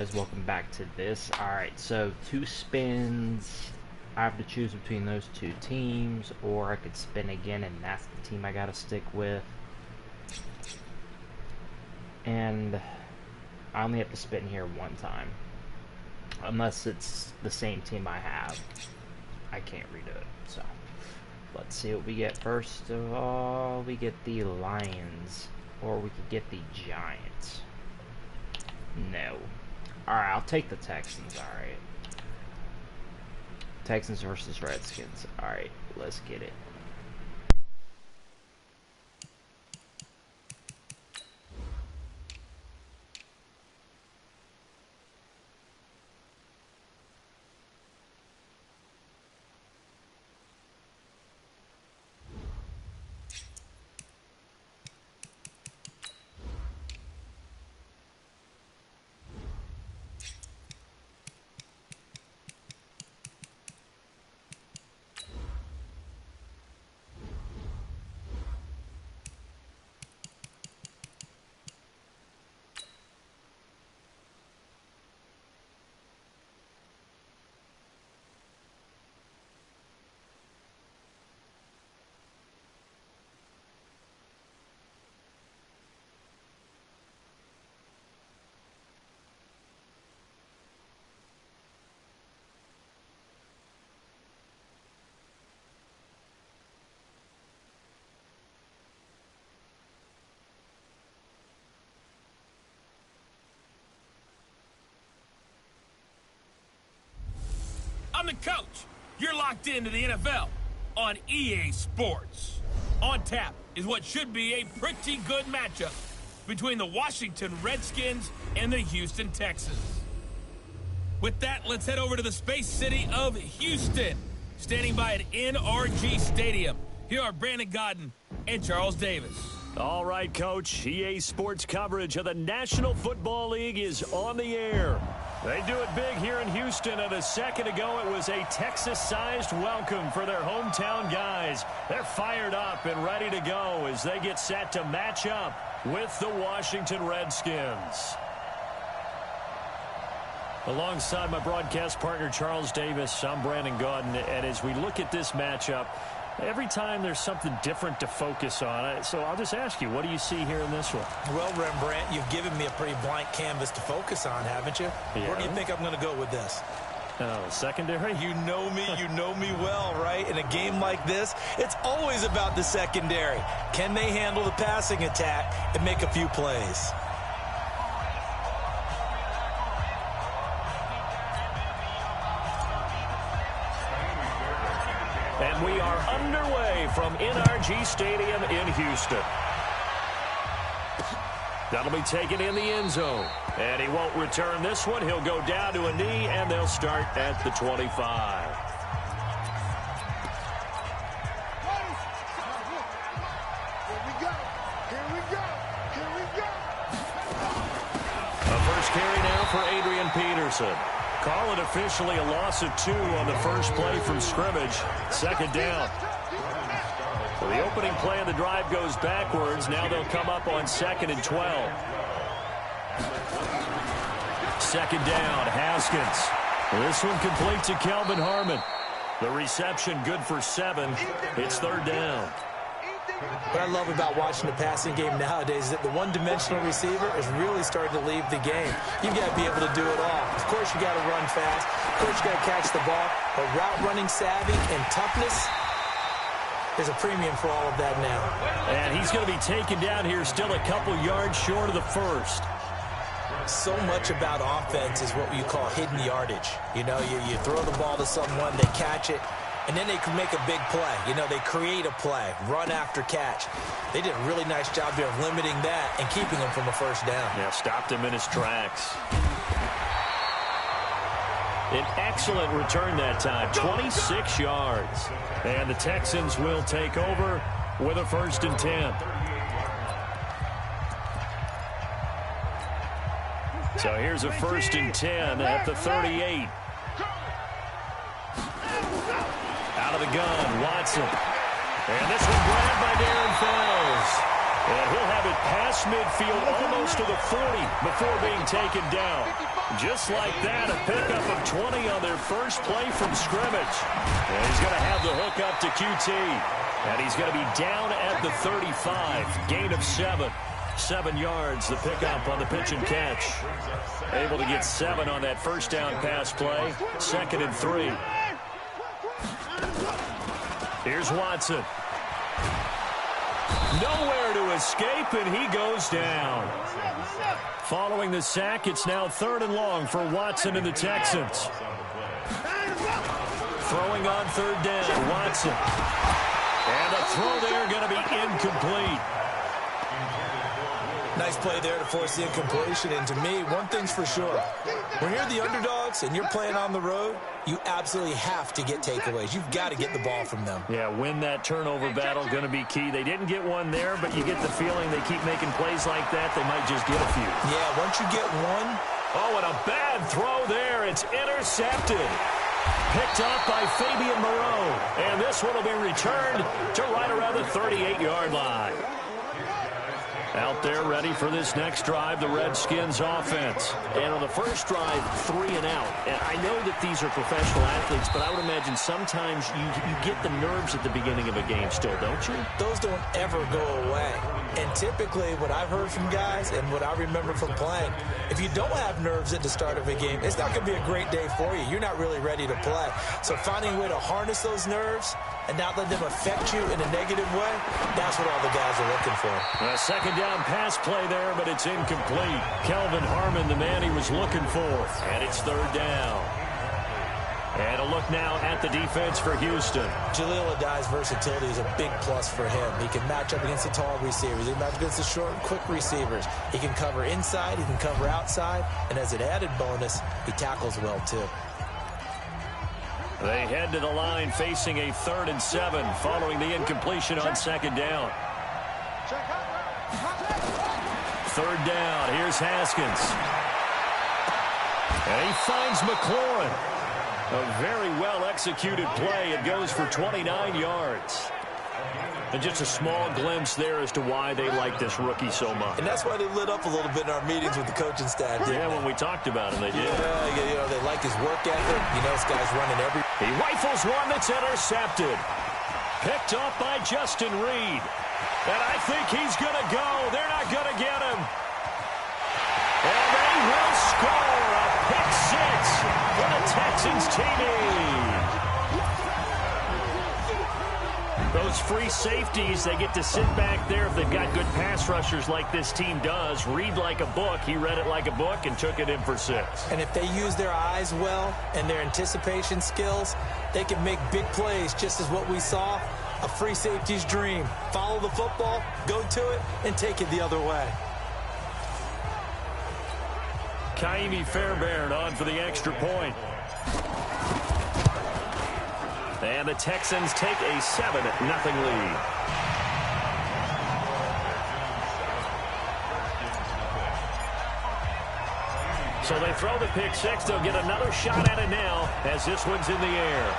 Guys, welcome back to this. Alright, so 2 spins. I have to choose between those 2 teams, or I could spin again and that's the team I gotta stick with. And I only have to spin here 1 time. Unless it's the same team I have. I can't redo it, so let's see what we get. First of all, we get the Lions, or we could get the Giants. No. Alright, I'll take the Texans, alright. Texans versus Redskins. Alright, let's get it. I'm the coach. You're locked into the NFL on EA Sports. On tap is what should be a pretty good matchup between the Washington Redskins and the Houston Texans. With that, let's head over to the space city of Houston. Standing by at NRG Stadium, here are Brandon Godden and Charles Davis. All right, Coach. EA Sports coverage of the National Football League is on the air. They do it big here in Houston, and a second ago it was a Texas-sized welcome for their hometown guys. They're fired up and ready to go as they get set to match up with the Washington Redskins. Alongside my broadcast partner, Charles Davis, I'm Brandon Godden, and as we look at this matchup, every time there's something different to focus on. So I'll just ask you, what do you see here in this one? Well, Rembrandt, you've given me a pretty blank canvas to focus on, haven't you? Yeah. Where do you think I'm going to go with this? Oh, secondary? You know me well, right? In a game like this, it's always about the secondary. Can they handle the passing attack and make a few plays? And we are underway from NRG Stadium in Houston. That'll be taken in the end zone. And he won't return this one. He'll go down to a knee, and they'll start at the 25. A first carry now for Adrian Peterson. Call it officially a loss of 2 on the first play from scrimmage. Second down. So the opening play of the drive goes backwards. Now they'll come up on 2nd and 12. Second down, Haskins. This one complete to Kelvin Harmon. The reception good for 7. It's 3rd down. What I love about watching the passing game nowadays is that the one-dimensional receiver is really starting to leave the game. You've got to be able to do it all. Of course, you got to run fast. Of course, you got to catch the ball. But route running savvy and toughness, there's a premium for all of that now. And he's going to be taken down here still a couple yards short of the first. So much about offense is what you call hidden yardage. You know, you throw the ball to someone, they catch it, and then they can make a big play. You know, they create a play, run after catch. They did a really nice job there of limiting that and keeping him from a first down. Yeah, stopped him in his tracks. An excellent return that time, 26 yards. And the Texans will take over with a 1st and 10. So here's a 1st and 10 at the 38. Out of the gun, Watson. And this one grabbed by Darren Fells. And he'll have it past midfield almost to the 40 before being taken down. Just like that, a pickup of 20 on their first play from scrimmage. And he's going to have the hook up to QT. And he's going to be down at the 35. Gain of 7. 7 yards, the pickup on the pitch and catch. Able to get 7 on that first down pass play. 2nd and 3. Here's Watson. Nowhere to escape, and he goes down. Following the sack, it's now 3rd and long for Watson and the Texans. Throwing on 3rd down, Watson. And the throw there going to be incomplete. Nice play there to force the incompletion. And to me, one thing's for sure. When you're the underdogs and you're playing on the road, you absolutely have to get takeaways. You've got to get the ball from them. Yeah, win that turnover battle, going to be key. They didn't get one there, but you get the feeling they keep making plays like that, they might just get a few. Yeah, once you get one. Oh, and a bad throw there. It's intercepted. Picked up by Fabian Moreau. And this one will be returned to right around the 38-yard line. Out there ready for this next drive, the Redskins offense. And on the first drive, 3 and out. And I know that these are professional athletes, but I would imagine sometimes you get the nerves at the beginning of a game still, don't you? Those don't ever go away. And typically what I've heard from guys and what I remember from playing, if you don't have nerves at the start of a game, it's not going to be a great day for you. You're not really ready to play. So finding a way to harness those nerves and not let them affect you in a negative way, that's what all the guys are looking for. A 2nd down pass play there, but it's incomplete. Kelvin Harmon, the man he was looking for. And it's 3rd down. And a look now at the defense for Houston. Jaleel Adai's versatility is a big plus for him. He can match up against the tall receivers. He can match up against the short and quick receivers. He can cover inside. He can cover outside. And as an added bonus, he tackles well, too. They head to the line facing a 3rd and 7 following the incompletion on 2nd down. 3rd down. Here's Haskins. And he finds McLaurin. A very well-executed play. It goes for 29 yards. And just a small glimpse there as to why they like this rookie so much. And that's why they lit up a little bit in our meetings with the coaching staff, didn't they? When we talked about him, they did. Yeah, you know, they like his work ethic. You know, this guy's running every... He rifles one that's intercepted. Picked off by Justin Reed. And I think he's going to go. They're not going to get him. And they will score a pick 6 for the Texans team. Those free safeties, they get to sit back there if they've got good pass rushers like this team does. Read like a book. He read it like a book and took it in for 6. And if they use their eyes well and their anticipation skills, they can make big plays, just as what we saw. A free safety's dream. Follow the football, go to it, and take it the other way. Kaimi Fairbairn on for the extra point. And the Texans take a 7-0 lead. So they throw the pick 6. They'll get another shot at it now as this one's in the air.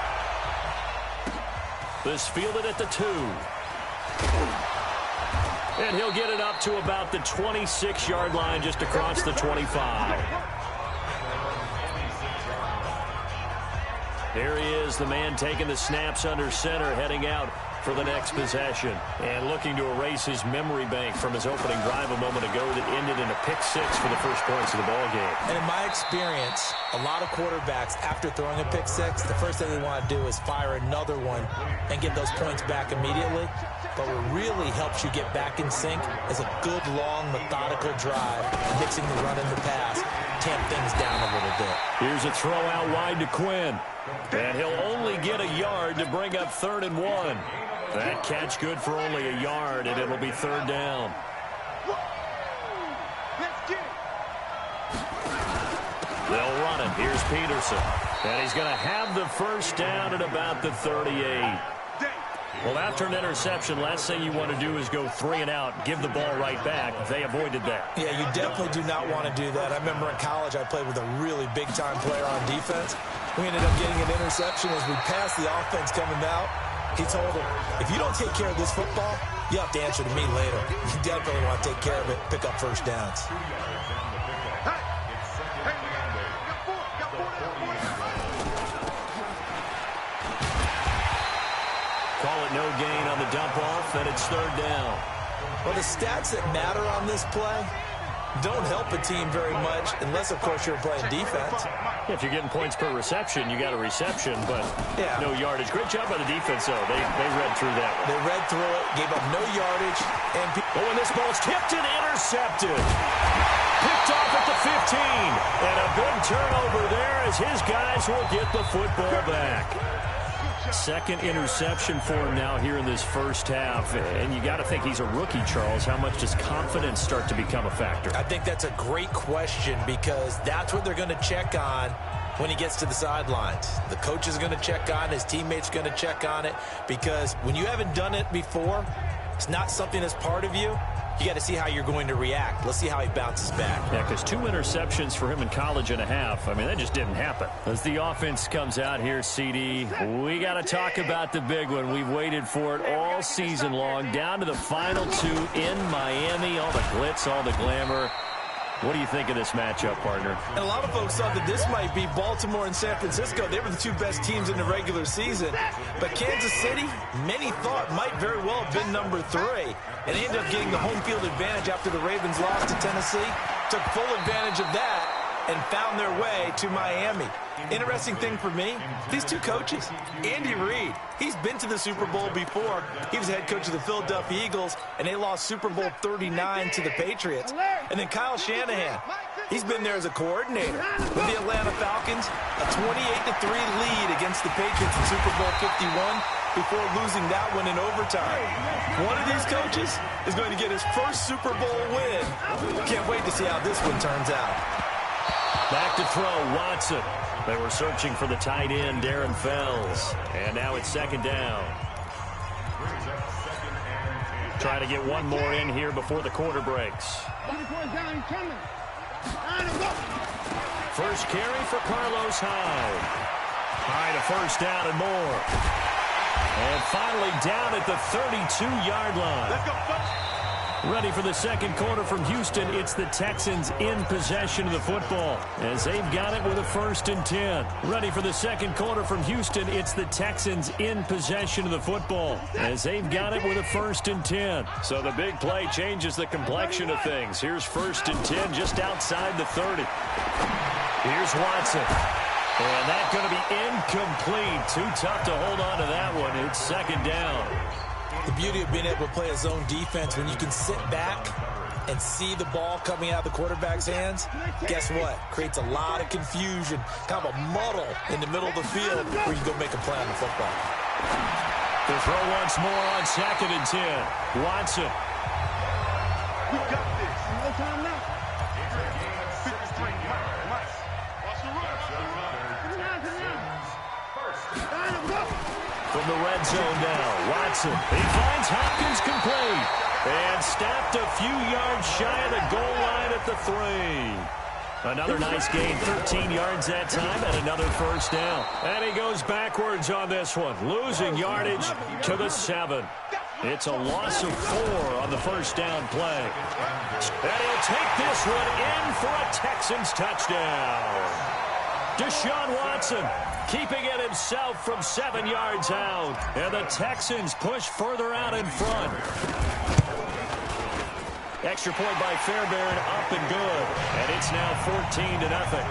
This fielded at the 2. And he'll get it up to about the 26-yard line, just across the 25. Here he is, the man taking the snaps under center, heading out for the next possession. And looking to erase his memory bank from his opening drive a moment ago that ended in a pick 6 for the first points of the ball game. And in my experience, a lot of quarterbacks, after throwing a pick 6, the first thing they want to do is fire another one and get those points back immediately. But what really helps you get back in sync is a good, long, methodical drive, mixing the run and the pass, tamp things down a little bit. Here's a throw out wide to Quinn. And he'll only get a yard to bring up 3rd and 1. That catch good for only a yard, and it'll be 3rd down. They'll run it. Here's Peterson. And he's going to have the first down at about the 38. Well, after an interception, last thing you want to do is go 3 and out, give the ball right back. They avoided that. Yeah, you definitely do not want to do that. I remember in college I played with a really big-time player on defense. We ended up getting an interception as we passed the offense coming out. He told him, if you don't take care of this football, You have to answer to me later. You definitely want to take care of it, pick up first downs. Call it no gain on the dump off, and it's third down. Well, the stats that matter on this play don't help a team very much unless, of course, you're playing defense. If you're getting points per reception, you got a reception, but no yardage. Great job by the defense, though. They read through that one. They read through it, gave up no yardage. But when this ball's tipped and intercepted, picked off at the 15, and a big turnover there as his guys will get the football back. Second interception for him now here in this first half. And you got to think he's a rookie, Charles. How much does confidence start to become a factor? I think that's a great question because that's what they're going to check on when he gets to the sidelines. The coach is going to check on it. His teammates are going to check on it because when you haven't done it before, it's not something that's part of you. You got to see how you're going to react. Let's see how he bounces back. Yeah, because 2 interceptions for him in college and a half. I mean, that just didn't happen. As the offense comes out here, CD, we got to talk about the big one. We've waited for it all season long. Down to the final 2 in Miami. All the glitz, all the glamour. What do you think of this matchup, partner? And a lot of folks thought that this might be Baltimore and San Francisco. They were the 2 best teams in the regular season. But Kansas City, many thought might very well have been number 3. And they ended up getting the home field advantage after the Ravens lost to Tennessee. Took full advantage of that and found their way to Miami. Interesting thing for me, these 2 coaches, Andy Reid, he's been to the Super Bowl before. He was head coach of the Philadelphia Eagles, and they lost Super Bowl 39 to the Patriots. And then Kyle Shanahan, he's been there as a coordinator with the Atlanta Falcons, a 28-3 lead against the Patriots in Super Bowl 51 before losing that one in overtime. One of these coaches is going to get his first Super Bowl win. Can't wait to see how this one turns out. Back to throw, Watson. They were searching for the tight end, Darren Fells. And now it's second down. Trying to get one more in here before the quarter breaks. First carry for Carlos Hyde. Hyde a first down and more. And finally down at the 32-yard line. Let's go, folks. Ready for the second quarter from Houston. It's the Texans in possession of the football as they've got it with a 1st and 10. Ready for the second quarter from Houston. It's the Texans in possession of the football as they've got it with a 1st and 10. So the big play changes the complexion of things. Here's 1st and 10 just outside the 30. Here's Watson. And that's going to be incomplete. Too tough to hold on to that one. It's second down. The beauty of being able to play a zone defense when you can sit back and see the ball coming out of the quarterback's hands, guess what? Creates a lot of confusion, kind of a muddle in the middle of the field where you go make a play on the football. The throw once more on 2nd and 10. Watson. We got this. No time now. From the red zone now, Watson. He finds Hopkins complete. And stopped a few yards shy of the goal line at the 3. Another nice gain, 13 yards that time, and another first down. And he goes backwards on this one, losing yardage to the 7. It's a loss of 4 on the first down play. And he'll take this one in for a Texans touchdown. Deshaun Watson keeping it himself from 7 yards out. And the Texans push further out in front. Extra point by Fairbairn, up and good. And it's now 14-0.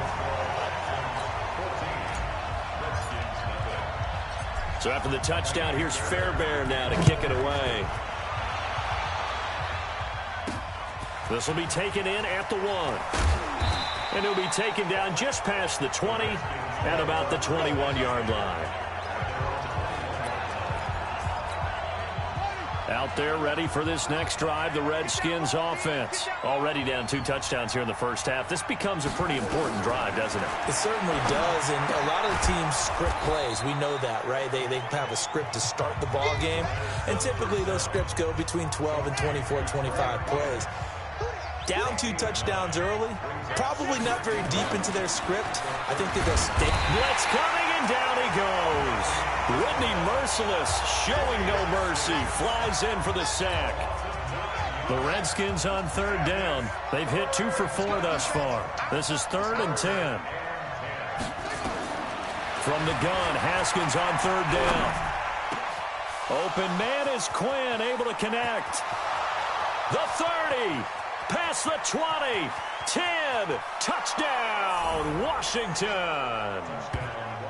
So after the touchdown, here's Fairbairn now to kick it away. This will be taken in at the 1. And he'll be taken down just past the 20 at about the 21-yard line. Out there ready for this next drive, the Redskins offense. Already down 2 touchdowns here in the first half. This becomes a pretty important drive, doesn't it? It certainly does, and a lot of the teams script plays. We know that, right? They have a script to start the ball game, and typically those scripts go between 12 and 24, 25 plays. Down 2 touchdowns early, probably not very deep into their script. I think that they'll stay. Blitz coming, and down he goes. Whitney Merciless, showing no mercy, flies in for the sack. The Redskins on third down. They've hit 2 for 4 thus far. This is 3rd and 10. From the gun, Haskins on third down. Open man is Quinn, able to connect. The 30, past the 20, 10, touchdown, Washington.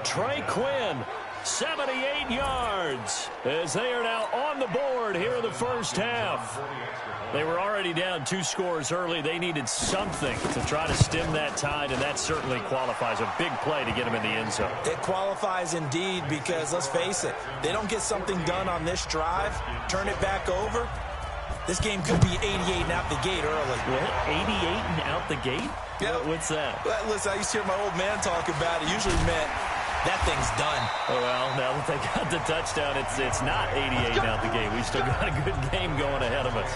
Trey Quinn, 78 yards, as they are now on the board here in the first half. They were already down 2 scores early. They needed something to try to stem that tide, and that certainly qualifies. A big play to get them in the end zone. It qualifies indeed because, let's face it, they don't get something done on this drive, turn it back over, this game could be 88 and out the gate early. What? 88 and out the gate? Yeah. What's that? Listen, I used to hear my old man talk about it. Usually meant that thing's done. Oh, well, now that they got the touchdown, it's not 88 and out the gate. We still got a good game going ahead of us.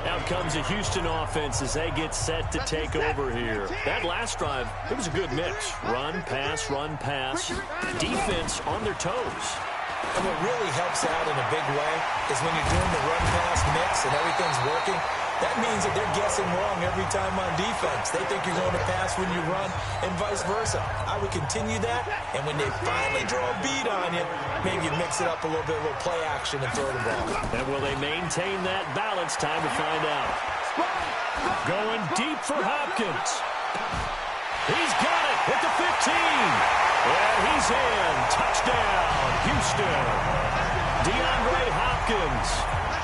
Out comes the Houston offense as they get set to take over here. That last drive, it was a good mix. Run, pass, defense on their toes. And what really helps out in a big way is when you're doing the run-pass mix and everything's working, that means that they're guessing wrong every time on defense. They think you're going to pass when you run and vice versa. I would continue that, and when they finally draw a beat on you, maybe you mix it up a little bit, a little play action and throw the ball. And will they maintain that balance? Time to find out. Going deep for Hopkins. He's got it at the 15. And he's in. Touchdown, Houston. DeAndre Hopkins,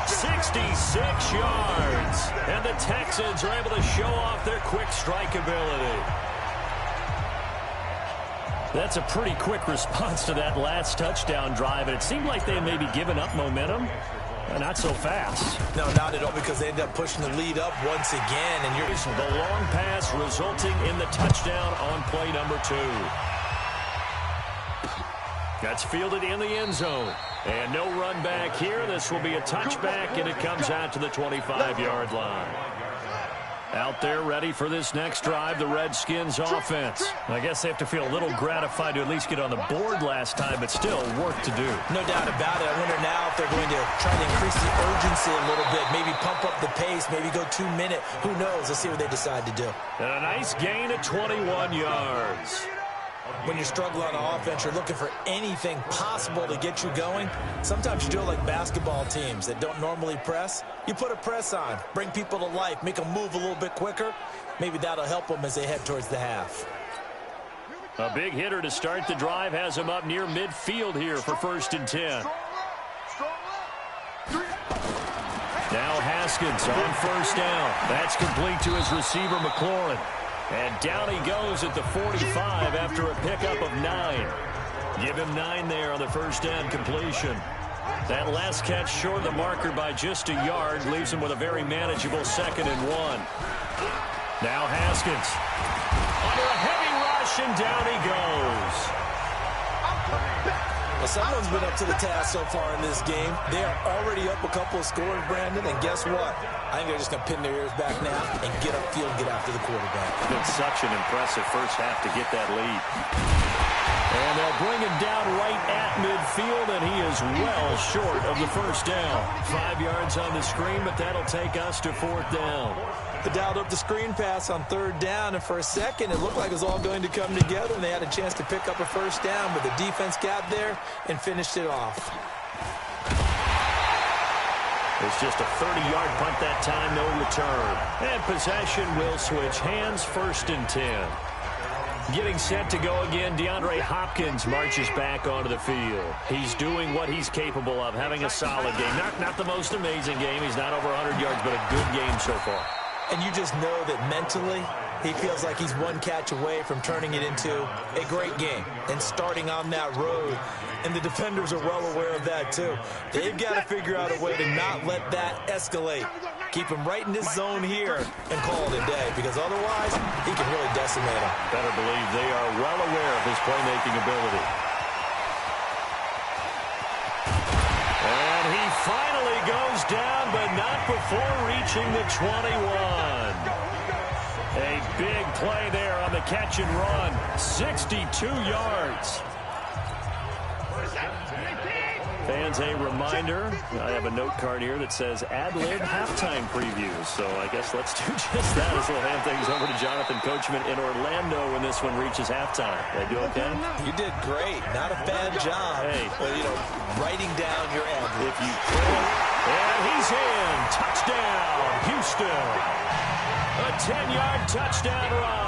66 yards. And the Texans are able to show off their quick strike ability. That's a pretty quick response to that last touchdown drive, and it seemed like they had maybe given up momentum. Not so fast. No, not at all, because they ended up pushing the lead up once again. And you're the long pass resulting in the touchdown on play number 2. That's fielded in the end zone. And no run back here. This will be a touchback, and it comes out to the 25-yard line. Out there ready for this next drive, the Redskins offense. I guess they have to feel a little gratified to at least get on the board last time, but still work to do. No doubt about it. I wonder now if they're going to try to increase the urgency a little bit, maybe pump up the pace, maybe go 2-minute. Who knows? Let's see what they decide to do. And a nice gain of 21 yards. When you're struggling on offense, you're looking for anything possible to get you going. Sometimes you do it like basketball teams that don't normally press. You put a press on, bring people to life, make them move a little bit quicker. Maybe that'll help them as they head towards the half. A big hitter to start the drive has him up near midfield here for 1st and 10. Now Haskins on 1st down. That's complete to his receiver, McLaurin. And down he goes at the 45 after a pickup of 9. Give him 9 there on the 1st down completion. That last catch short of the marker by just a yard leaves him with a very manageable 2nd and 1. Now Haskins under a heavy rush, and down he goes. Well, someone's been up to the task so far in this game. They are already up a couple of scores, Brandon, and guess what? I think they're just going to pin their ears back now and get upfield and get after the quarterback. It's been such an impressive first half to get that lead. And they'll bring him down right at midfield, and he is well short of the 1st down. 5 yards on the screen, but that'll take us to 4th down. They dialed up the screen pass on 3rd down, and for a second it looked like it was all going to come together, and they had a chance to pick up a 1st down, but the defense got there and finished it off. It's just a 30-yard punt that time, no return. And possession will switch hands, 1st and 10. Getting set to go again, DeAndre Hopkins marches back onto the field. He's doing what he's capable of, having a solid game. Not the most amazing game. He's not over 100 yards, but a good game so far. And you just know that mentally he feels like he's one catch away from turning it into a great game and starting on that road. And the defenders are well aware of that, too. They've got to figure out a way to not let that escalate. Keep him right in this zone here and call it a day, because otherwise he can really decimate him. Better believe they are well aware of his playmaking ability. And he finally goes down, but not before reaching the 21. A big play there on the catch and run. 62 yards. Fans, a reminder, I have a note card here that says ad-lib halftime previews. So I guess let's do just that as we'll hand things over to Jonathan Coachman in Orlando when this one reaches halftime. Did I do okay? You did great. Not a bad job. Hey. But, writing down your ad-lib. If you could. And he's in. Touchdown, Houston. A 10-yard touchdown run.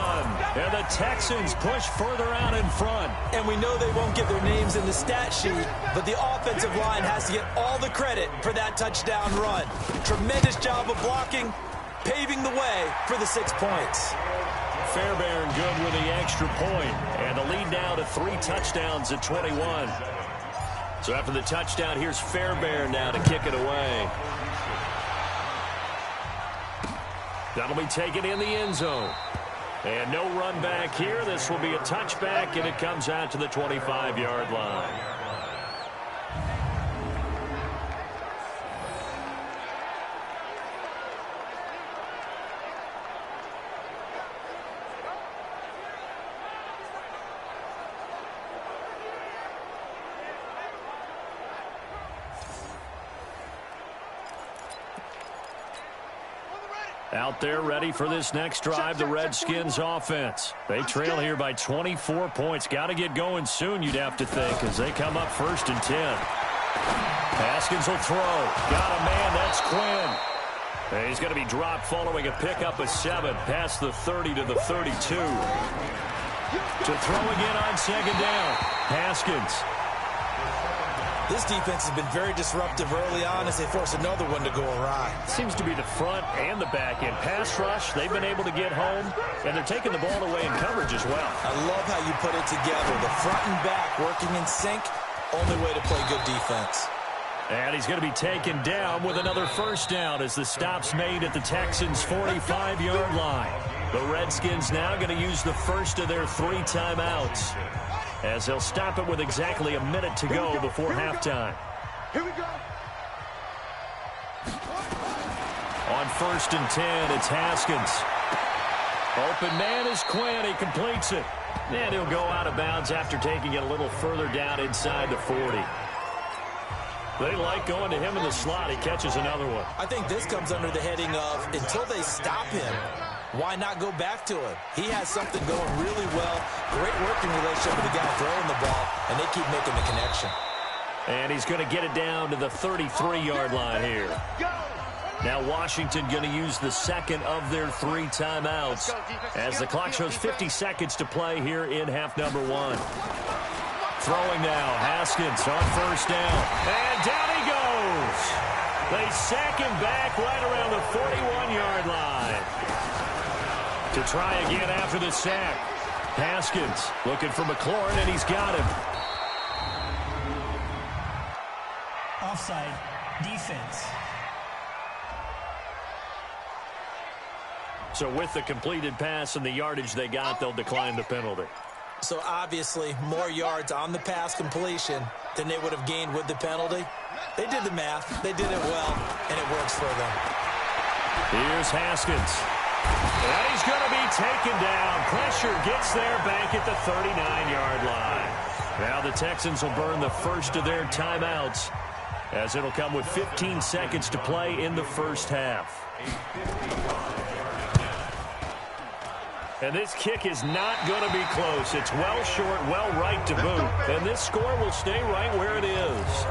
And the Texans push further out in front. And we know they won't get their names in the stat sheet, but the offensive line has to get all the credit for that touchdown run. Tremendous job of blocking, paving the way for the 6 points. Fairbairn good with the extra point. And the lead now to 3 touchdowns at 21. So after the touchdown, here's Fairbairn now to kick it away. That'll be taken in the end zone. And no run back here. This will be a touchback, and it comes out to the 25-yard line. Out there ready for this next drive, the Redskins offense. They trail here by 24 points. Got to get going soon, you'd have to think, as they come up 1st and 10. Haskins will throw. Got a man, that's Quinn. And he's going to be dropped following a pickup of 7 past the 30 to the 32. To throw again on 2nd down. Haskins. This defense has been very disruptive early on as they force another one to go awry. Seems to be the front and the back end. Pass rush, they've been able to get home, and they're taking the ball away in coverage as well. I love how you put it together. The front and back working in sync, only way to play good defense. And he's going to be taken down with another 1st down as the stop's made at the Texans' 45-yard line. The Redskins now going to use the first of their 3 timeouts, as they'll stop it with exactly a minute to go before halftime. Here we go. On 1st and 10, it's Haskins. Open man is Quinn. He completes it. And he'll go out of bounds after taking it a little further down inside the 40. They like going to him in the slot. He catches another one. I think this comes under the heading of, until they stop him, why not go back to him? He has something going really well. Great working relationship with the guy throwing the ball, and they keep making the connection. And he's going to get it down to the 33-yard line here. Now Washington going to use the second of their 3 timeouts as the clock shows 50 seconds to play here in half number 1. Throwing now, Haskins on 1st down. And down he goes. They sack him back right around the 41-yard line. To try again after the sack. Haskins looking for McLaurin, and he's got him. Offside, defense. So with the completed pass and the yardage they got, they'll decline the penalty. So obviously more yards on the pass completion than they would have gained with the penalty. They did the math. They did it well, and it works for them. Here's Haskins. And he's going to be taken down. Pressure gets there back at the 39-yard line. Now the Texans will burn the first of their timeouts, as it'll come with 15 seconds to play in the first half. And this kick is not going to be close. It's well short, well right to boot. And this score will stay right where it is.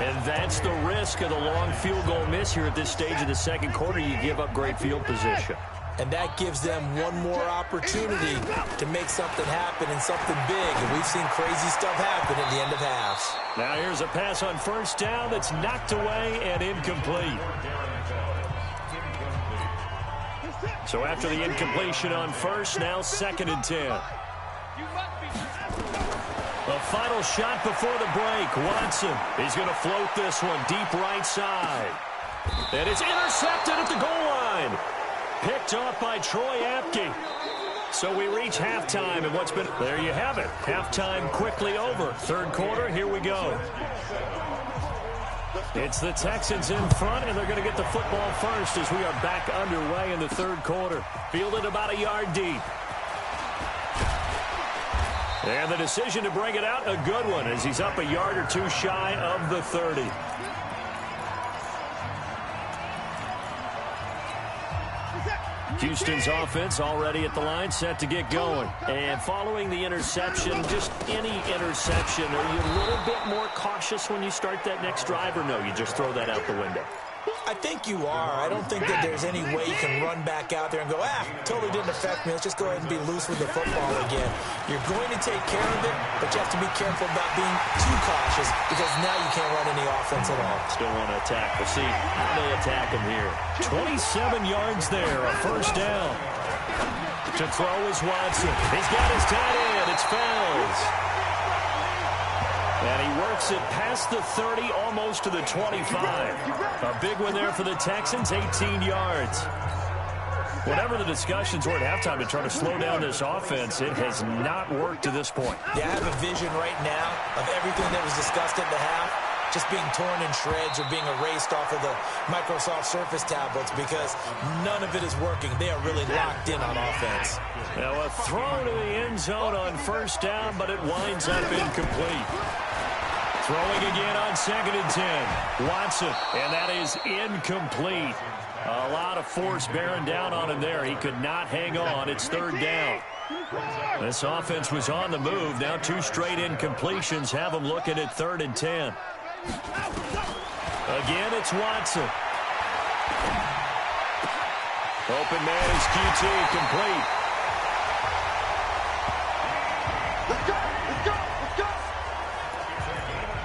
And that's the risk of the long field goal miss here at this stage of the second quarter. You give up great field position. And that gives them one more opportunity to make something happen and something big. And we've seen crazy stuff happen at the end of halves. Now here's a pass on 1st down that's knocked away and incomplete. So after the incompletion on 1st, now 2nd and 10. A final shot before the break. Watson, he's going to float this one deep right side. And it's intercepted at the goal line. Picked off by Troy Apke. So we reach halftime, and what's been... There you have it. Halftime quickly over. 3rd quarter, here we go. It's the Texans in front, and they're going to get the football first as we are back underway in the third quarter. Fielded about a yard deep. And the decision to bring it out, a good one, as he's up a yard or two shy of the 30. Houston's offense already at the line, set to get going. And following the interception, just any interception, are you a little bit more cautious when you start that next drive, or no, you just throw that out the window? I think you are. I don't think that there's any way you can run back out there and go, totally didn't affect me. Let's just go ahead and be loose with the football again. You're going to take care of it, but you have to be careful about being too cautious because now you can't run any offense at all. Still want to attack. We'll see how they attack him here. 27 yards there, a first down. To throw is Watson. He's got his tight end. It's Fells. And he works it past the 30, almost to the 25. A big one there for the Texans, 18 yards. Whatever the discussions were at halftime to try to slow down this offense, it has not worked to this point. Yeah, I have a vision right now of everything that was discussed at the half just being torn in shreds or being erased off of the Microsoft Surface tablets because none of it is working. They are really locked in on offense. Now a throw to the end zone on first down, but it winds up incomplete. Throwing again on 2nd and 10. Watson, and that is incomplete. A lot of force bearing down on him there. He could not hang on. It's 3rd down. This offense was on the move. Now 2 straight incompletions have them looking at 3rd and 10. Again, it's Watson. Open man is QT, complete.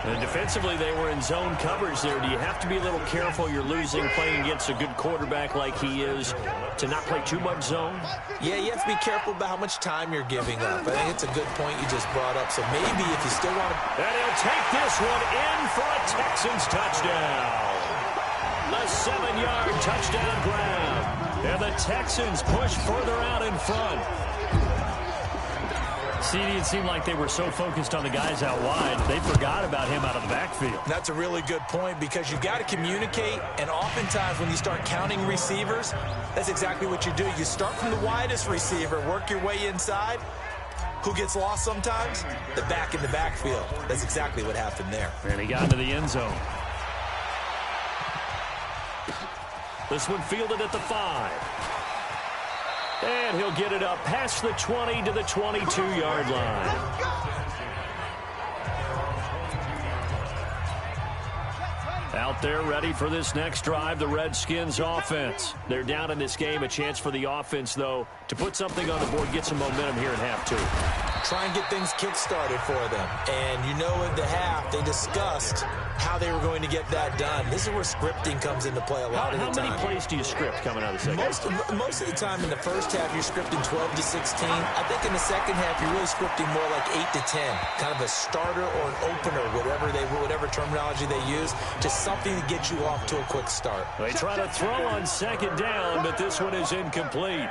And defensively, they were in zone coverage there. Do you have to be a little careful? You're losing playing against a good quarterback like he is to not play too much zone? Yeah, you have to be careful about how much time you're giving up. I think it's a good point you just brought up. So maybe if you still want to... And he'll take this one in for a Texans touchdown. The 7-yard touchdown grab. And the Texans push further out in front. It seemed like they were so focused on the guys out wide, they forgot about him out of the backfield. That's a really good point because you've got to communicate, and oftentimes when you start counting receivers, that's exactly what you do. You start from the widest receiver, work your way inside. Who gets lost sometimes? The back in the backfield. That's exactly what happened there. And he got into the end zone. This one fielded at the 5. And he'll get it up past the 20 to the 22-yard line. Out there ready for this next drive, the Redskins offense. They're down in this game. A chance for the offense, though, to put something on the board, get some momentum here in half 2. Try and get things kick-started for them. And you know in the half, they discussed how they were going to get that done. This is where scripting comes into play a lot of the time. How many plays do you script coming out of the second? Most of the time in the first half, you're scripting 12 to 16. I think in the second half, you're really scripting more like 8 to 10. Kind of a starter or an opener, whatever terminology they use. Just something to get you off to a quick start. They try to throw on 2nd down, but this one is incomplete.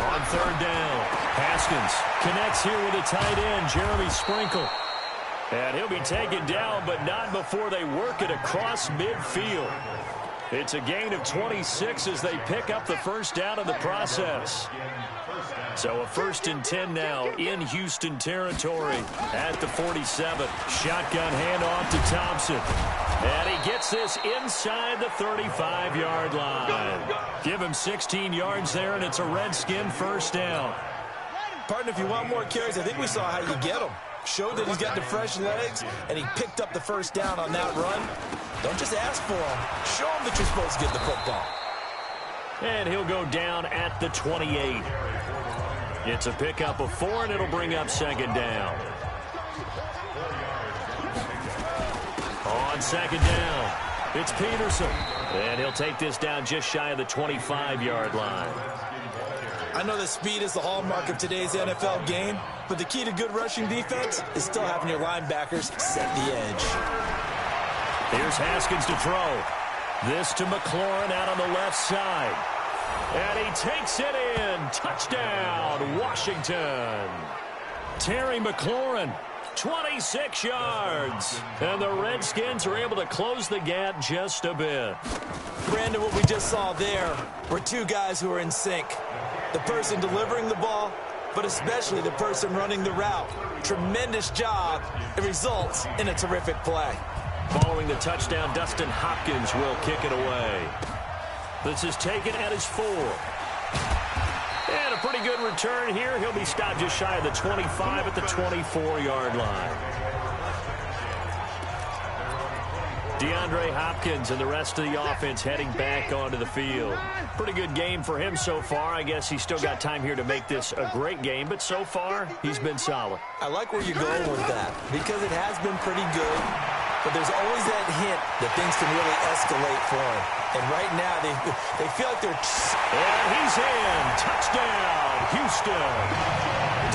On 3rd down, Haskins connects here with a tight end, Jeremy Sprinkle. And he'll be taken down, but not before they work it across midfield. It's a gain of 26 as they pick up the first down in the process. So a 1st and 10 now in Houston territory at the 47. Shotgun handoff to Thompson. And he gets this inside the 35-yard line. Give him 16 yards there, and it's a Redskin first down. Partner, if you want more carries, I think we saw how you get them. Showed that he's got the fresh legs, and he picked up the first down on that run. Don't just ask for him. Show him that you're supposed to get the football. And he'll go down at the 28. It's a pickup of 4, and it'll bring up 2nd down. On 2nd down, it's Peterson. And he'll take this down just shy of the 25-yard line. I know that speed is the hallmark of today's NFL game, but the key to good rushing defense is still having your linebackers set the edge. Here's Haskins to throw. This to McLaurin out on the left side. And he takes it in. Touchdown, Washington. Terry McLaurin 26 yards. And the Redskins are able to close the gap just a bit. Brandon, what we just saw there were two guys who are in sync. The person delivering the ball, but especially the person running the route. Tremendous job. It results in a terrific play. Following the touchdown, Dustin Hopkins will kick it away. This is taken at his 4. And a pretty good return here. He'll be stopped just shy of the 25 at the 24-yard line. DeAndre Hopkins and the rest of the offense heading back onto the field. Pretty good game for him so far. I guess he's still got time here to make this a great game, but so far, he's been solid. I like where you're going with that because it has been pretty good, but there's always that hint that things can really escalate for him. And right now, they feel like they're... And he's in. Touchdown, Houston.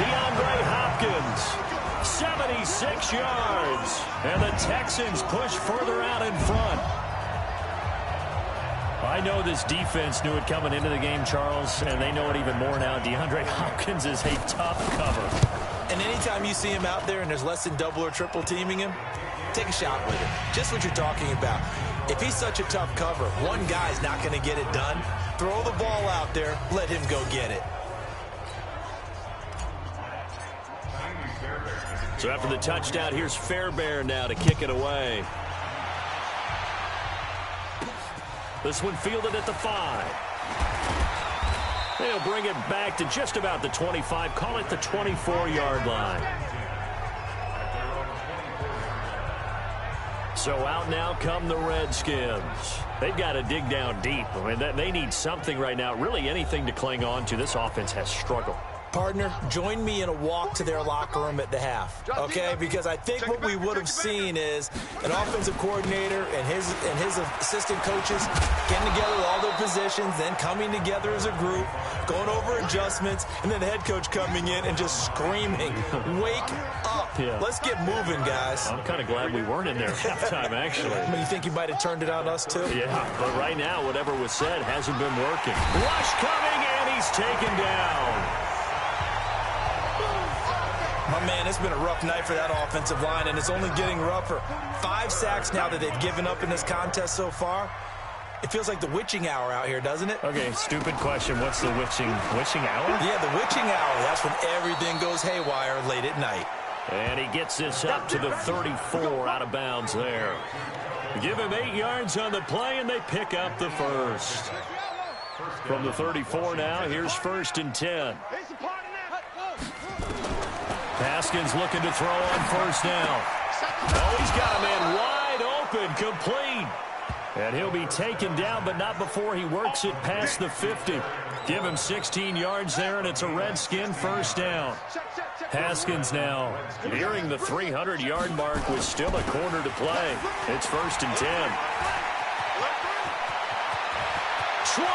DeAndre Hopkins. 76 yards. And the Texans push further out in front. I know this defense knew it coming into the game, Charles, and they know it even more now. DeAndre Hopkins is a tough cover. And anytime you see him out there and there's less than double or triple teaming him, take a shot with him. Just what you're talking about. If he's such a tough cover, one guy's not going to get it done. Throw the ball out there. Let him go get it. So after the touchdown, here's Fairbairn now to kick it away. This one fielded at the 5. They'll bring it back to just about the 25. Call it the 24-yard line. So out now come the Redskins. They've got to dig down deep. I mean, they need something right now, really anything to cling on to. This offense has struggled. Partner, join me in a walk to their locker room at the half, okay? Because I think what we would have seen is an offensive coordinator and his assistant coaches getting together with all their positions, then coming together as a group, going over adjustments, and then the head coach coming in and just screaming, wake up. Yeah. Let's get moving, guys. I'm kind of glad we weren't in there at halftime, actually. I mean, you think you might have turned it on us, too? Yeah, but right now, whatever was said hasn't been working. Rush coming, and he's taken down. My man, it's been a rough night for that offensive line, and it's only getting rougher. 5 sacks now that they've given up in this contest so far. It feels like the witching hour out here, doesn't it? Okay, stupid question. What's the witching hour? Yeah, the witching hour. That's when everything goes haywire late at night. And he gets this up to the 34 out of bounds there. Give him 8 yards on the play, and they pick up the first. From the 34 now, here's 1st and 10. Haskins looking to throw on 1st down. Oh, he's got a man wide open, complete. And he'll be taken down, but not before he works it past the 50. Give him 16 yards there, and it's a Redskin 1st down. Haskins now nearing the 300-yard mark with still a quarter to play. It's 1st and 10. 20.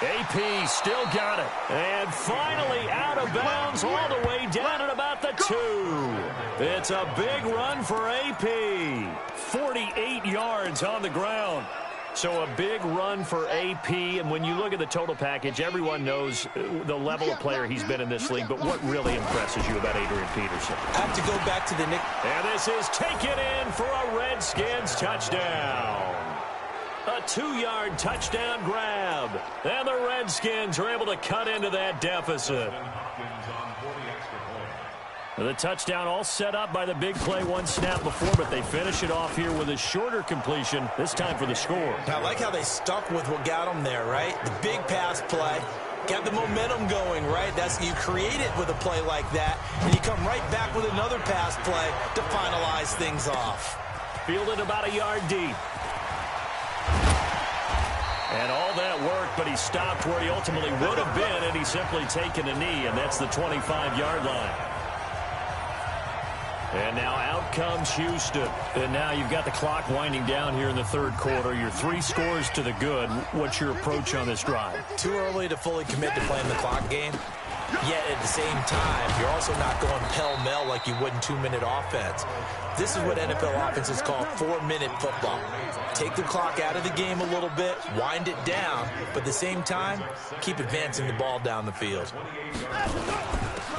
AP still got it. And finally out of bounds all the way down at about the 2. It's a big run for AP. 48 yards on the ground. So a big run for AP, and when you look at the total package, everyone knows the level of player he's been in this league, but what really impresses you about Adrian Peterson? I have to go back to the Nick. And this is taken in for a Redskins touchdown. A 2-yard touchdown grab. And the Redskins are able to cut into that deficit. The touchdown all set up by the big play one snap before, but they finish it off here with a shorter completion, this time for the score. I like how they stuck with what got them there, right? The big pass play. Got the momentum going, right? You create it with a play like that, and you come right back with another pass play to finalize things off. Fielded about a yard deep. And all that work, but he stopped where he ultimately would have been, and he's simply taken a knee, and that's the 25-yard line. And now out comes Houston. And now you've got the clock winding down here in the 3rd quarter. You're 3 scores to the good. What's your approach on this drive? Too early to fully commit to playing the clock game. Yet at the same time, you're also not going pell-mell like you would in 2-minute offense. This is what NFL offenses call 4-minute football. Take the clock out of the game a little bit, wind it down, but at the same time, keep advancing the ball down the field.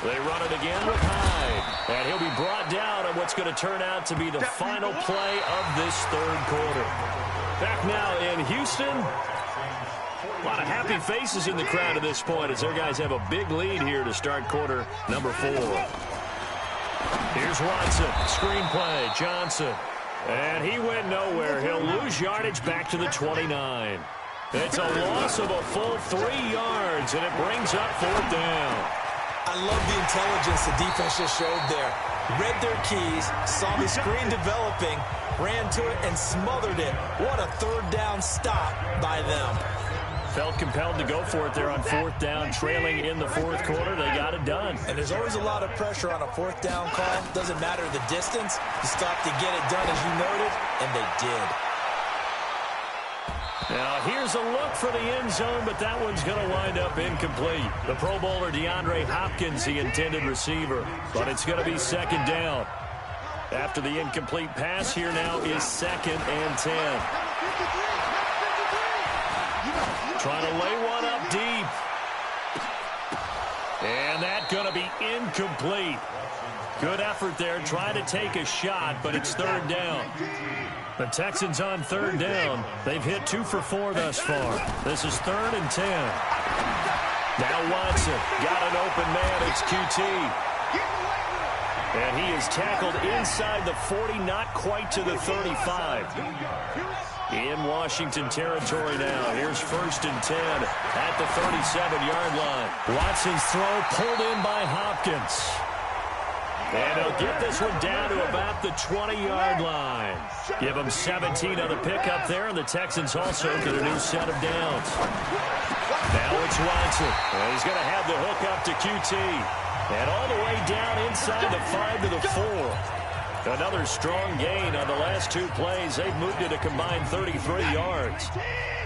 They run it again with Hyde, and he'll be brought down on what's going to turn out to be the final play of this third quarter. Back now in Houston. A lot of happy faces in the crowd at this point as their guys have a big lead here to start quarter number 4. Here's Watson, screen play, Johnson. And he went nowhere. He'll lose yardage back to the 29. It's a loss of a full 3 yards, and it brings up 4th down. I love the intelligence the defense just showed there. Read their keys, saw the screen developing, ran to it, and smothered it. What a 3rd down stop by them. Felt compelled to go for it there on 4th down, trailing in the 4th quarter. They got it done. And there's always a lot of pressure on a 4th down call. Doesn't matter the distance. You stop to get it done, as you noted, and they did. Now, here's a look for the end zone, but that one's going to wind up incomplete. The Pro Bowler DeAndre Hopkins, the intended receiver, but it's going to be 2nd down. After the incomplete pass, here now is 2nd and 10. Trying to lay one up deep. And that's going to be incomplete. Good effort there, trying to take a shot, but it's 3rd down. The Texans on 3rd down. They've hit 2 for 4 thus far. This is 3rd and 10. Now Watson got an open man. It's QT. And he is tackled inside the 40, not quite to the 35. In Washington territory now. Here's 1st and 10 at the 37-yard line. Watson's throw pulled in by Hopkins. And he'll get this one down to about the 20-yard line. Give him 17 on the pickup there, and the Texans also get a new set of downs. Now it's Watson. And he's going to have the hook up to QT. And all the way down inside the 5 to the 4. Another strong gain on the last 2 plays. They've moved it a combined 33 yards.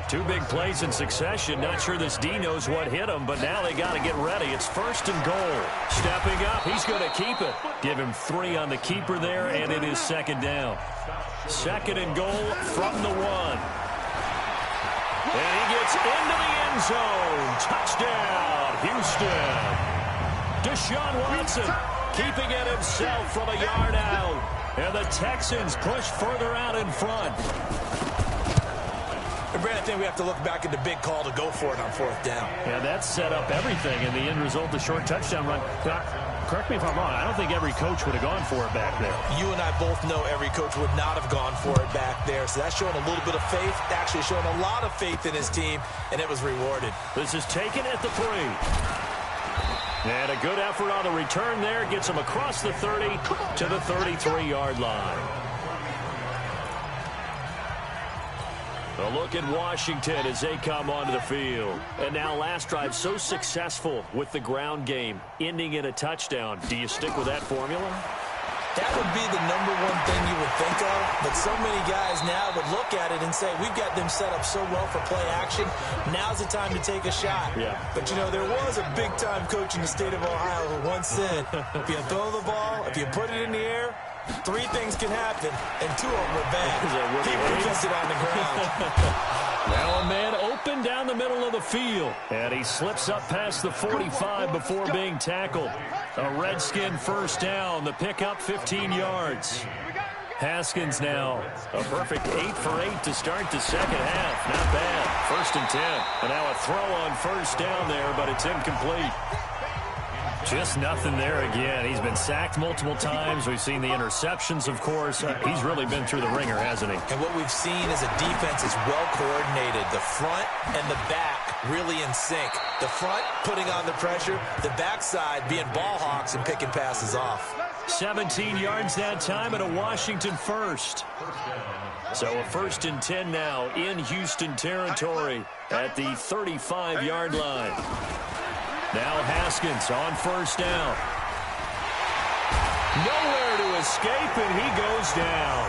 2 big plays in succession. Not sure this D knows what hit him, but now they got to get ready. It's 1st and goal. Stepping up, he's going to keep it. Give him 3 on the keeper there, and it is 2nd down. 2nd and goal from the 1. And he gets into the end zone. Touchdown, Houston. Deshaun Watson keeping it himself from a yard out. And the Texans push further out in front. And Brandon, I think we have to look back at the big call to go for it on 4th down. Yeah, that set up everything in the end result, the short touchdown run. Correct me if I'm wrong. I don't think every coach would have gone for it back there. You and I both know every coach would not have gone for it back there. So that's showing a little bit of faith, actually showing a lot of faith in his team, and it was rewarded. This is taken at the 3. And a good effort on the return there. Gets him across the 30 to the 33-yard line. A look at Washington as they come onto the field. And now last drive so successful with the ground game, ending in a touchdown. Do you stick with that formula? That would be the number one thing you would think of, but so many guys now would look at it and say, we've got them set up so well for play action, now's the time to take a shot. Yeah. But, you know, there was a big-time coach in the state of Ohio who once said, if you throw the ball, if you put it in the air, 3 things can happen, and 2 of them were bad. He puts it on the ground. Now a man open down the middle of the field. And he slips up past the 45 before being tackled. A Redskin 1st down. The pickup 15 yards. Haskins now a perfect 8 for 8 to start the 2nd half. Not bad. 1st and 10. And now a throw on 1st down there, but it's incomplete. Just nothing there again. He's been sacked multiple times. We've seen the interceptions, of course. He's really been through the ringer, hasn't he? And what we've seen is a defense is well coordinated. The front and the back really in sync. The front putting on the pressure. The backside being ball hawks and picking passes off. 17 yards that time and a Washington 1st. So a 1st and 10 now in Houston territory at the 35-yard line. Now Haskins on 1st down. Nowhere to escape, and he goes down.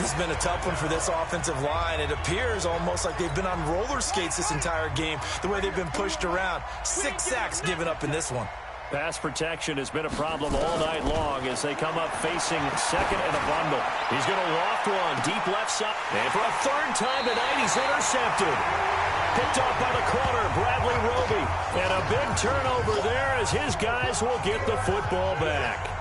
This has been a tough one for this offensive line. It appears almost like they've been on roller skates this entire game, the way they've been pushed around. 6 sacks given up in this one. Pass protection has been a problem all night long as they come up facing second and a bundle. He's going to loft one deep left side. And for a third time tonight, he's intercepted. Picked off by the corner, Bradley Roby. And a big turnover there as his guys will get the football back.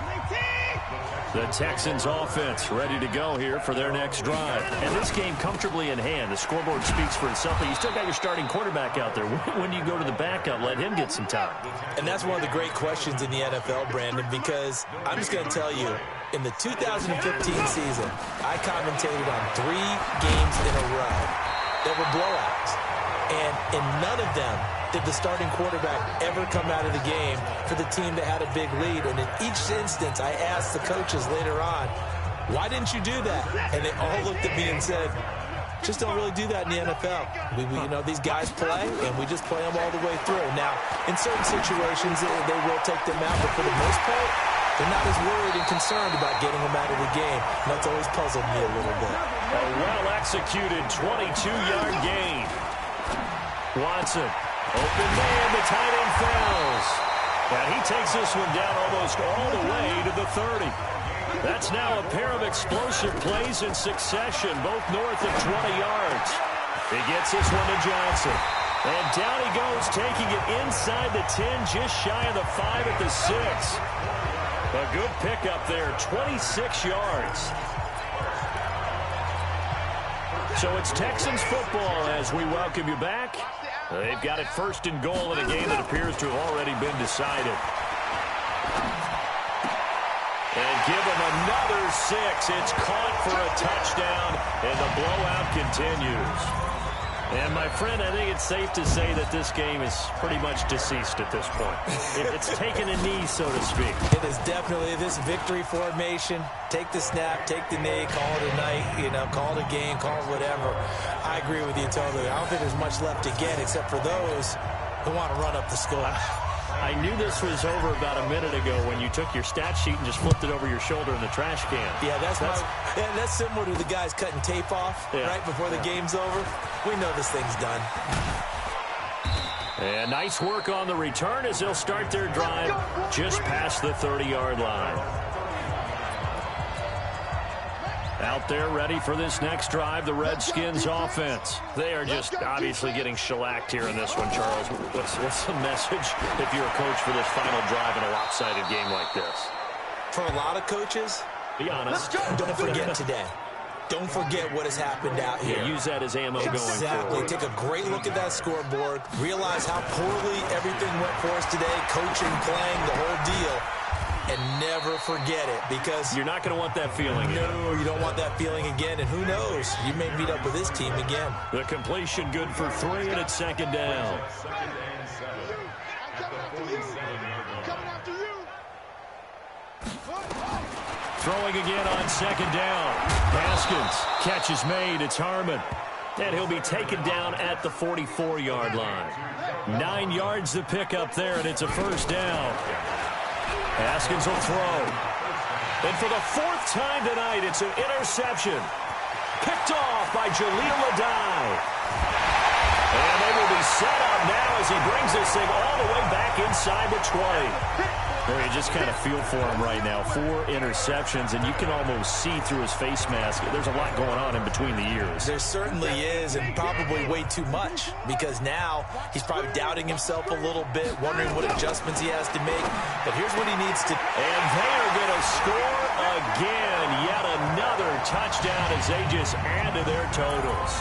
The Texans offense ready to go here for their next drive. And this game comfortably in hand. The scoreboard speaks for itself, but you still got your starting quarterback out there. When do you go to the backup? Let him get some time. And that's one of the great questions in the NFL, Brandon, because I'm just going to tell you, in the 2015 season, I commentated on 3 games in a row that were blowouts. And in none of them did the starting quarterback ever come out of the game for the team that had a big lead. And in each instance, I asked the coaches later on, why didn't you do that? And they all looked at me and said, just don't really do that in the NFL. These guys play, and we just play them all the way through. Now, in certain situations, they will take them out, but for the most part, they're not as worried and concerned about getting them out of the game. And that's always puzzled me a little bit. A well-executed 22-yard gain. Watson, open man, the tight end fails. And he takes this one down almost all the way to the 30. That's now a pair of explosive plays in succession, both north of 20 yards. He gets this one to Johnson. And down he goes, taking it inside the 10, just shy of the 5 at the 6. A good pickup there, 26 yards. So it's Texans football as we welcome you back. They've got it first and goal in a game that appears to have already been decided. And give them another 6. It's caught for a touchdown, and the blowout continues. And, my friend, I think it's safe to say that this game is pretty much deceased at this point. It's taken a knee, so to speak. It is definitely this victory formation. Take the snap, take the knee, call it a night, call it a game, call it whatever. I agree with you totally. I don't think there's much left to get except for those who want to run up the score. I knew this was over about a minute ago when you took your stat sheet and just flipped it over your shoulder in the trash can. Yeah, that's similar to the guys cutting tape off right before the game's over. We know this thing's done. And nice work on the return as they'll start their drive just past the 30-yard line. Out there ready for this next drive, the Redskins offense. They are just obviously getting shellacked here in this one, Charles. What's the message if you're a coach for this final drive in a lopsided game like this? For a lot of coaches, be honest. Don't forget today. Don't forget what has happened out here. Yeah, use that as ammo going forward. Exactly. Take a great look at that scoreboard. Realize how poorly everything went for us today. Coaching, playing, the whole deal. And never forget it, because you're not going to want that feeling. No, you don't want that feeling again. And who knows? You may meet up with this team again. The completion good for 3, and it's second down. Throwing again on second down. Haskins, catch is made. It's Harmon. And he'll be taken down at the 44-yard line. 9 yards to pick up there, and it's a first down. Haskins will throw. And for the 4th time tonight, it's an interception. Picked off by Jaleel Adai. And they will be set up now as he brings this thing all the way back inside the 20. Well, you just kind of feel for him right now. 4 interceptions, and you can almost see through his face mask. There's a lot going on in between the ears. There certainly is, and probably way too much, because now he's probably doubting himself a little bit, wondering what adjustments he has to make. But here's what he needs to... And they are going to score again. Yet another touchdown as they just add to their totals.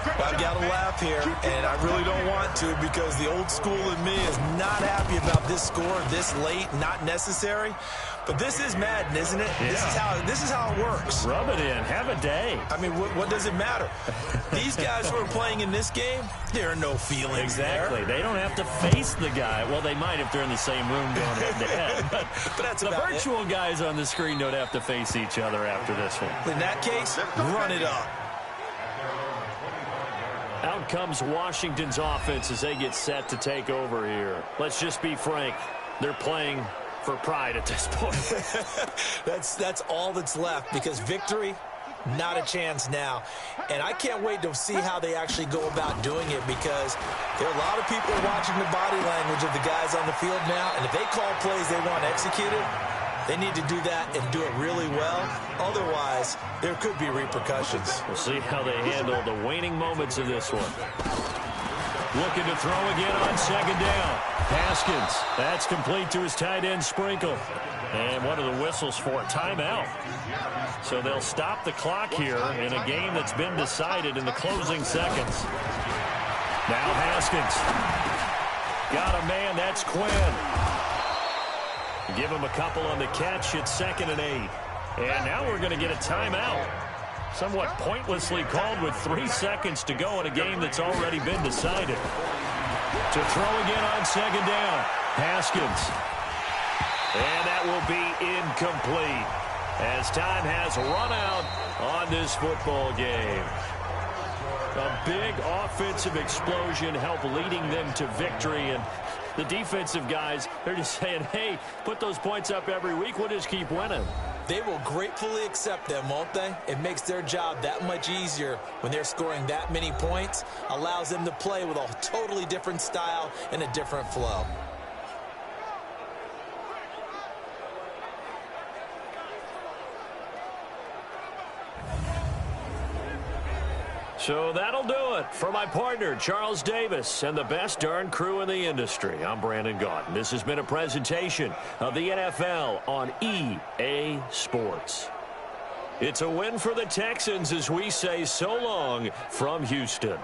I've got to laugh here, and I really don't want to, because the old school in me is not happy about this score this late, not necessary. But this is Madden, isn't it? Yeah. This is how it works. Rub it in. Have a day. I mean, what does it matter? These guys who are playing in this game, there are no feelings exactly. They don't have to face the guy. Well, they might if they're in the same room going head-to-head. But that's the virtual guys on the screen don't have to face each other after this one. In that case, run it up. Out comes Washington's offense as they get set to take over here. Let's just be frank. They're playing for pride at this point. That's all that's left, because victory Not a chance now. And I can't wait to see how they actually go about doing it, because there are a lot of people watching the body language of the guys on the field now, and if they call plays they want executed, they need to do that and do it really well. Otherwise, there could be repercussions. We'll see how they handle the waning moments of this one. Looking to throw again on second down. Haskins. That's complete to his tight end, Sprinkle. And what are the whistles for? Timeout. So they'll stop the clock here in a game that's been decided in the closing seconds. Now Haskins. Got a man. That's Quinn. Give him a couple on the catch. It's 2nd and 8. And now we're going to get a timeout. Somewhat pointlessly called with 3 seconds to go in a game that's already been decided. To throw again on second down. Haskins. And that will be incomplete as time has run out on this football game. A big offensive explosion helped leading them to victory, and the defensive guys, they're just saying, hey, put those points up every week. We'll just keep winning. They will gratefully accept them, won't they? It makes their job that much easier when they're scoring that many points. Allows them to play with a totally different style and a different flow. So that'll do it for my partner, Charles Davis, and the best darn crew in the industry. I'm Brandon Gaudin. This has been a presentation of the NFL on EA Sports. It's a win for the Texans as we say so long from Houston.